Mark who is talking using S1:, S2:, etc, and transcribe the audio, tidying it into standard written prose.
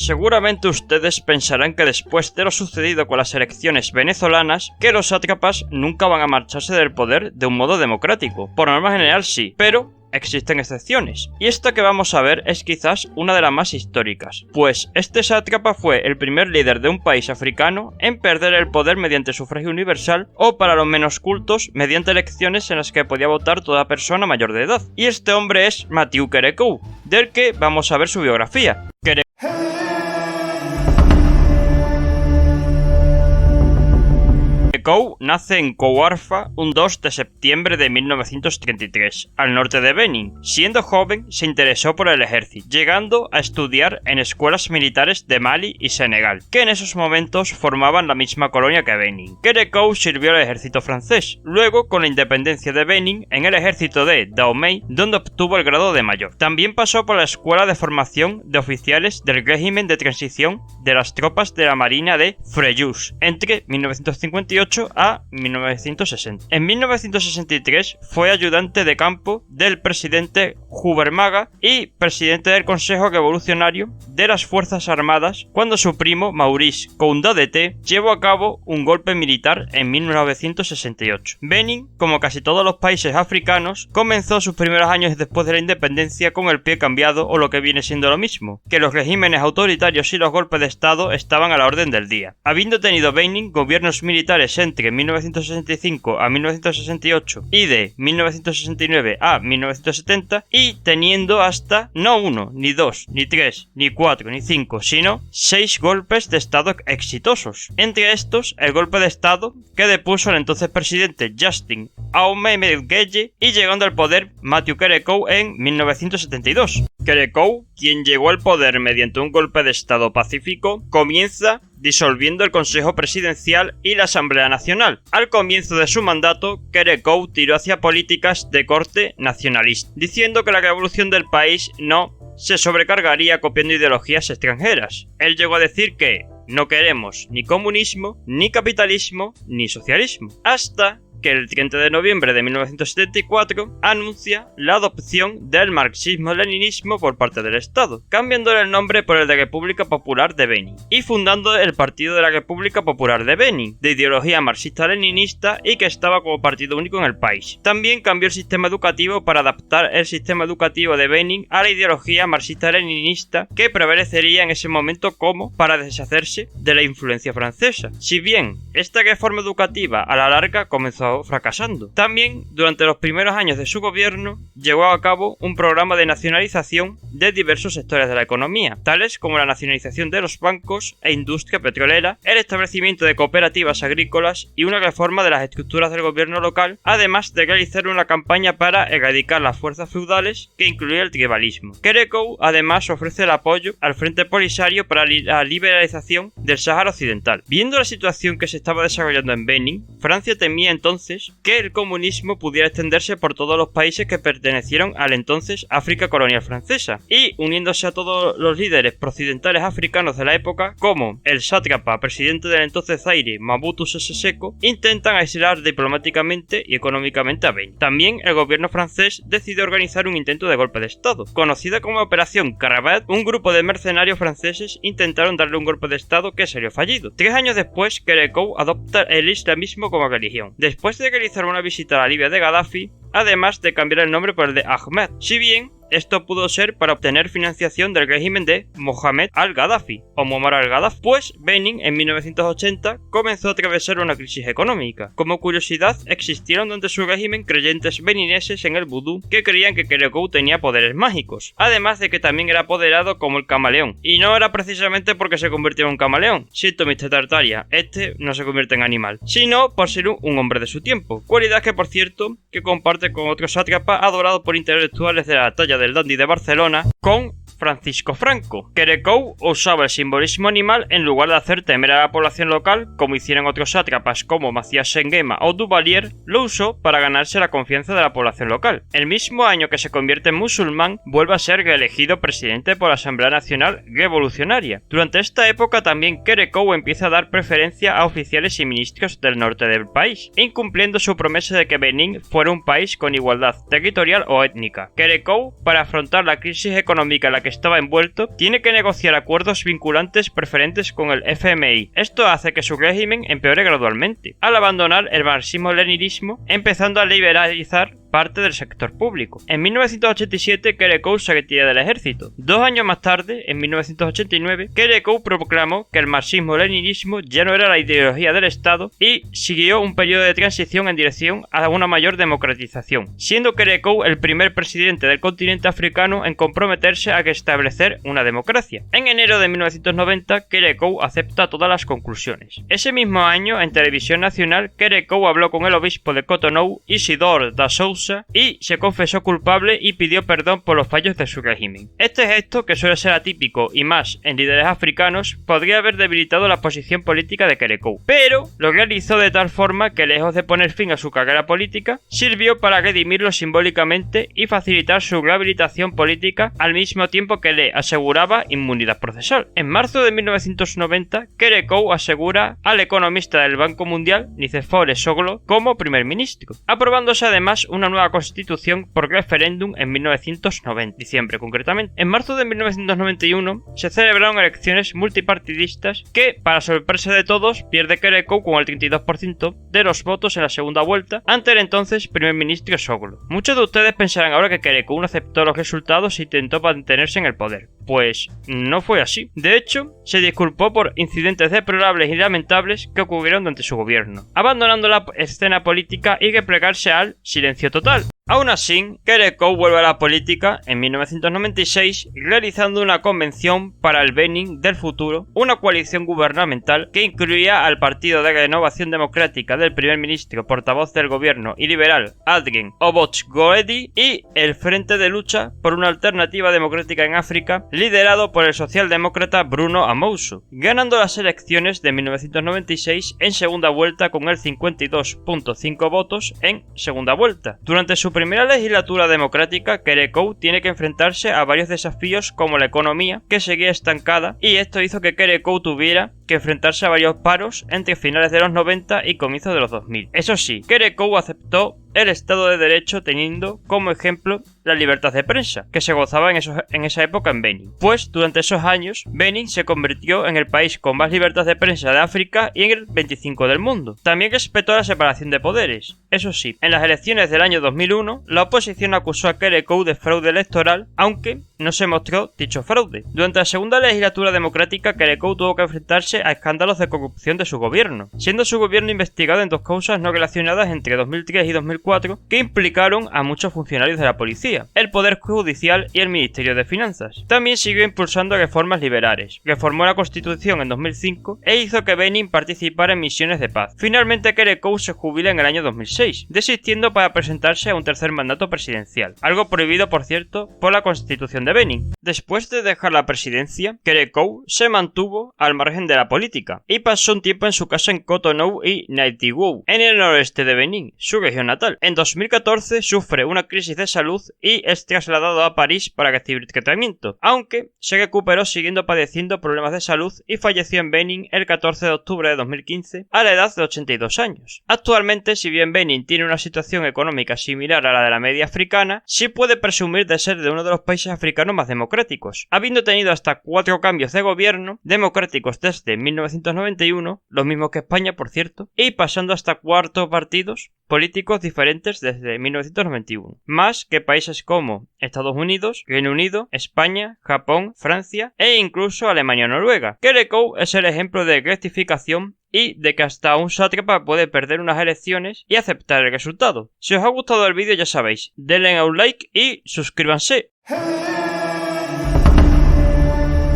S1: Seguramente ustedes pensarán que después de lo sucedido con las elecciones venezolanas, que los sátrapas nunca van a marcharse del poder de un modo democrático. Por norma general sí, pero existen excepciones, y esta que vamos a ver es quizás una de las más históricas, pues este sátrapa fue el primer líder de un país africano en perder el poder mediante sufragio universal o, para los menos cultos, mediante elecciones en las que podía votar toda persona mayor de edad. Y este hombre es Mathieu Kérékou, del que vamos a ver su biografía. Kérékou nace en Kouarfa un 2 de septiembre de 1933, al norte de Benín. Siendo joven, se interesó por el ejército, llegando a estudiar en escuelas militares de Mali y Senegal, que en esos momentos formaban la misma colonia que Benín. Kérékou sirvió al ejército francés, luego, con la independencia de Benín, en el ejército de Dahomey, donde obtuvo el grado de mayor. También pasó por la escuela de formación de oficiales del régimen de transición de las tropas de la Marina de Fréjus, entre 1958 a 1960. En 1963 fue ayudante de campo del presidente Jubermaga y presidente del Consejo Revolucionario de las Fuerzas Armadas cuando su primo Maurice Kounda-Dété llevó a cabo un golpe militar en 1968. Benín, como casi todos los países africanos, comenzó sus primeros años después de la independencia con el pie cambiado, o lo que viene siendo lo mismo, que los regímenes autoritarios y los golpes de estado estaban a la orden del día. Habiendo tenido Benín gobiernos militares entre 1965 a 1968 y de 1969 a 1970, y teniendo hasta no 1, ni 2, ni 3, ni 4, ni 5, sino 6 golpes de estado exitosos. Entre estos, el golpe de estado que depuso al entonces presidente Justin Ahmed-Gueye, y llegando al poder Mathieu Kérékou en 1972. Kérékou, quien llegó al poder mediante un golpe de estado pacífico, comienza disolviendo el Consejo Presidencial y la Asamblea Nacional. Al comienzo de su mandato, Kérékou tiró hacia políticas de corte nacionalista, diciendo que la revolución del país no se sobrecargaría copiando ideologías extranjeras. Él llegó a decir que no queremos ni comunismo, ni capitalismo, ni socialismo, hasta que el 30 de noviembre de 1974 anuncia la adopción del marxismo-leninismo por parte del Estado, cambiándole el nombre por el de República Popular de Benín y fundando el Partido de la República Popular de Benín, de ideología marxista-leninista y que estaba como partido único en el país. También cambió el sistema educativo para adaptar el sistema educativo de Benín a la ideología marxista-leninista que prevalecería en ese momento, como para deshacerse de la influencia francesa. Si bien esta reforma educativa a la larga comenzó fracasando. También, durante los primeros años de su gobierno, llevó a cabo un programa de nacionalización de diversos sectores de la economía, tales como la nacionalización de los bancos e industria petrolera, el establecimiento de cooperativas agrícolas y una reforma de las estructuras del gobierno local, además de realizar una campaña para erradicar las fuerzas feudales que incluía el tribalismo. Kérékou además ofrece el apoyo al Frente Polisario para la liberalización del Sáhara Occidental. Viendo la situación que se estaba desarrollando en Benín, Francia temía entonces que el comunismo pudiera extenderse por todos los países que pertenecieron al entonces África colonial francesa, y uniéndose a todos los líderes procedentales africanos de la época, como el sátrapa presidente del entonces Zaire, Mobutu Sese Seko, intentan aislar diplomáticamente y económicamente a Benín. También el gobierno francés decidió organizar un intento de golpe de estado, conocida como Operación Carabat. Un grupo de mercenarios franceses intentaron darle un golpe de estado que salió fallido. 3 años después, Kérékou adopta el islamismo como religión, después de realizar una visita a la Libia de Gaddafi, además de cambiar el nombre por el de Ahmed, si bien esto pudo ser para obtener financiación del régimen de Mohamed al-Gaddafi o Muammar al-Gaddafi, pues Benín en 1980 comenzó a atravesar una crisis económica. Como curiosidad, existieron durante su régimen creyentes benineses en el vudú que creían que Kérékou tenía poderes mágicos, además de que también era apoderado como el camaleón, y no era precisamente porque se convirtió en un camaleón, siento Mr. Tartaria, este no se convierte en animal, sino por ser un hombre de su tiempo, cualidad que por cierto que comparte con otro sátrapa adorado por intelectuales de la talla del dandy de Barcelona, con Francisco Franco. Kérékou usaba el simbolismo animal en lugar de hacer temer a la población local, como hicieron otros sátrapas como Mathias Nguema o Duvalier. Lo usó para ganarse la confianza de la población local. El mismo año que se convierte en musulmán, vuelve a ser reelegido presidente por la Asamblea Nacional Revolucionaria. Durante esta época también Kérékou empieza a dar preferencia a oficiales y ministros del norte del país, incumpliendo su promesa de que Benín fuera un país con igualdad territorial o étnica. Kérékou, para afrontar la crisis económica en la que que estaba envuelto, tiene que negociar acuerdos vinculantes preferentes con el FMI. Esto hace que su régimen empeore gradualmente, al abandonar el marxismo-leninismo, empezando a liberalizar parte del sector público. En 1987, Kerekou se retira del ejército. 2 años más tarde, en 1989, Kerekou proclamó que el marxismo-leninismo ya no era la ideología del Estado y siguió un periodo de transición en dirección a una mayor democratización, siendo Kerekou el primer presidente del continente africano en comprometerse a establecer una democracia. En enero de 1990, Kerekou acepta todas las conclusiones. Ese mismo año, en televisión nacional, Kerekou habló con el obispo de Cotonou, Isidore da Souza, y se confesó culpable y pidió perdón por los fallos de su régimen. Este gesto, que suele ser atípico y más en líderes africanos, podría haber debilitado la posición política de Kerekou, pero lo realizó de tal forma que, lejos de poner fin a su carrera política, sirvió para redimirlo simbólicamente y facilitar su rehabilitación política, al mismo tiempo que le aseguraba inmunidad procesal. En marzo de 1990, Kerekou asegura al economista del Banco Mundial, Nicéphore Soglo, como primer ministro, aprobándose además una nueva constitución por referéndum en 1990, diciembre concretamente. En marzo de 1991 se celebraron elecciones multipartidistas que, para sorpresa de todos, pierde Kerekou con el 32% de los votos en la segunda vuelta ante el entonces primer ministro Soglo. Muchos de ustedes pensarán ahora que Kerekou no aceptó los resultados e intentó mantenerse en el poder. Pues no fue así. De hecho, se disculpó por incidentes deplorables y lamentables que ocurrieron durante su gobierno, abandonando la escena política y replegarse al silencio total. Aún así, Kerekou vuelve a la política en 1996 realizando una convención para el Benin del futuro, una coalición gubernamental que incluía al Partido de Renovación Democrática del primer ministro, portavoz del gobierno y liberal Adrien Oboch-Goedi, y el Frente de Lucha por una Alternativa Democrática en África, liderado por el socialdemócrata Bruno Amoussou, ganando las elecciones de 1996 en segunda vuelta con el 52.5 votos en segunda vuelta. Durante su primera legislatura democrática, Kerekou tiene que enfrentarse a varios desafíos como la economía, que seguía estancada, y esto hizo que Kerekou tuviera que enfrentarse a varios paros entre finales de los 90 y comienzos de los 2000. Eso sí, Kerekou aceptó el Estado de Derecho teniendo como ejemplo la libertad de prensa, que se gozaba en esa época en Benin. Pues durante esos años, Benin se convirtió en el país con más libertad de prensa de África y en el 25 del mundo. También respetó la separación de poderes. Eso sí, en las elecciones del año 2001, la oposición acusó a Kerekou de fraude electoral, aunque no se mostró dicho fraude. Durante la segunda legislatura democrática, Kerekou tuvo que enfrentarse a escándalos de corrupción de su gobierno, siendo su gobierno investigado en 2 causas no relacionadas entre 2003 y 2004 que implicaron a muchos funcionarios de la policía, el Poder Judicial y el Ministerio de Finanzas. También siguió impulsando reformas liberales, reformó la Constitución en 2005 e hizo que Benin participara en misiones de paz. Finalmente, Kerekou se jubila en el año 2006, desistiendo para presentarse a un tercer mandato presidencial, algo prohibido, por cierto, por la Constitución de Benin. Después de dejar la presidencia, Kerekou se mantuvo al margen de la política y pasó un tiempo en su casa en Cotonou y Naitigou, en el noroeste de Benín, su región natal. En 2014 sufre una crisis de salud y es trasladado a París para recibir tratamiento, aunque se recuperó siguiendo padeciendo problemas de salud y falleció en Benin el 14 de octubre de 2015 a la edad de 82 años. Actualmente, si bien Benin tiene una situación económica similar a la de la media africana, sí puede presumir de ser de uno de los países africanos más democráticos, habiendo tenido hasta 4 cambios de gobierno democráticos desde 1991, los mismos que España, por cierto, y pasando hasta 4 partidos políticos diferentes desde 1991, más que países como Estados Unidos, Reino Unido, España, Japón, Francia e incluso Alemania o Noruega. Kerekou es el ejemplo de rectificación y de que hasta un sátrapa puede perder unas elecciones y aceptar el resultado. Si os ha gustado el vídeo, ya sabéis, denle a un like y suscríbanse.